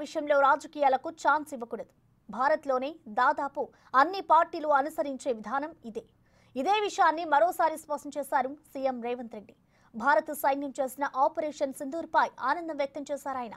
విషయంలో రాజకీయాలకు ఛాన్స్ ఇవ్వకూడదు. భారత్లోనే దాదాపు అన్ని పార్టీలు అనుసరించే విధానం ఇదే విషయాన్ని మరోసారి స్పష్టం చేశారు సీఎం రేవంత్ రెడ్డి. భారత సైన్యం చేసిన ఆపరేషన్ సింధూర్పై ఆనందం వ్యక్తం చేశారు ఆయన.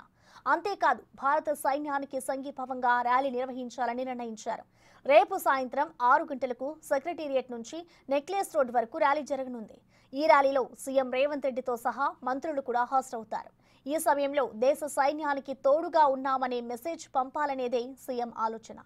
అంతేకాదు భారత సైన్యానికి సంఘీభావంగా ర్యాలీ నిర్వహించాలని నిర్ణయించారు. రేపు సాయంత్రం 6 గంటలకు సెక్రటేరియట్ నుంచి నెక్లెస్ రోడ్ వరకు ర్యాలీ జరగనుంది. ఈ ర్యాలీలో సీఎం రేవంత్ రెడ్డితో సహా మంత్రులు కూడా హాజరవుతారు. ఈ సమయంలో దేశ సైన్యానికి తోడుగా ఉన్నామనే మెసేజ్ పంపాలనేదే సీఎం ఆలోచన.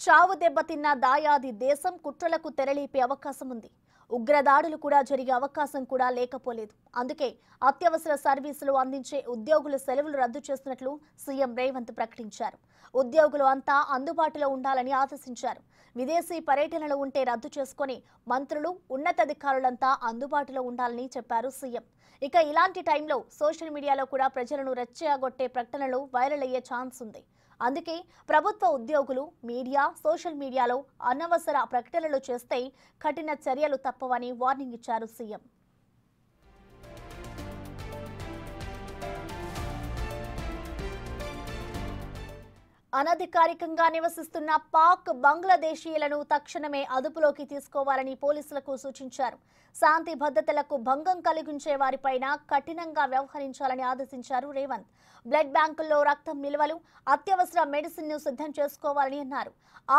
చావు దెబ్బతిన్న దాయాది దేశం కుట్రలకు తెరలేపే అవకాశం ఉంది. ఉగ్రదాడులు కూడా జరిగే అవకాశం కూడా లేకపోలేదు. అందుకే అత్యవసర సర్వీసులు అందించే ఉద్యోగుల సెలవులు రద్దు చేస్తున్నట్లు సీఎం రేవంత్ ప్రకటించారు. ఉద్యోగులు అంతా అందుబాటులో ఉండాలని ఆదేశించారు. విదేశీ పర్యటనలు ఉంటే రద్దు చేసుకుని మంత్రులు, ఉన్నతాధికారులంతా అందుబాటులో ఉండాలని చెప్పారు సీఎం. ఇక ఇలాంటి టైంలో సోషల్ మీడియాలో కూడా ప్రజలను రెచ్చగొట్టే ప్రకటనలు వైరల్ అయ్యే ఛాన్స్ ఉంది. అందుకే ప్రభుత్వ ఉద్యోగులు మీడియా, సోషల్ మీడియాలో అనవసర ప్రకటనలు చేస్తే కఠిన చర్యలు తప్పవని వార్నింగ్ ఇచ్చారు సీఎం. అనధికారికంగా నివసిస్తున్న పాక్, బంగ్లాదేశీయులను తక్షణమే అదుపులోకి తీసుకోవాలని పోలీసులకు సూచించారు. శాంతి భద్రతలకు భంగం కలిగించే వారిపైన కఠినంగా వ్యవహరించాలని ఆదేశించారు రేవంత్. బ్లడ్ బ్యాంకుల్లో రక్తం నిల్వలు, అత్యవసర మెడిసిన్ ను సిద్ధం చేసుకోవాలని అన్నారు.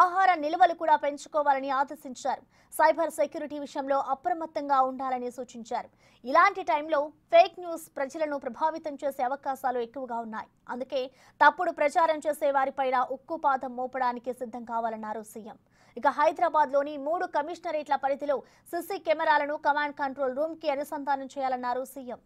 ఆహార నిల్వలు కూడా పెంచుకోవాలని ఆదేశించారు. సైబర్ సెక్యూరిటీ విషయంలో అప్రమత్తంగా ఉండాలని సూచించారు. ఇలాంటి టైంలో ఫేక్ న్యూస్ ప్రజలను ప్రభావితం చేసే అవకాశాలు ఎక్కువగా ఉన్నాయి. అందుకే తప్పుడు ప్రచారం చేసే వారిపైన ఉక్కుపాదం మోపడానికి సిద్ధం కావాలన్నారు సీఎం. ఇక హైదరాబాద్లోని 3 కమిషనరేట్ల పరిధిలో సీసీ కెమెరాలను కమాండ్ కంట్రోల్ రూమ్ కి అనుసంధానం చేయాలన్నారు సీఎం.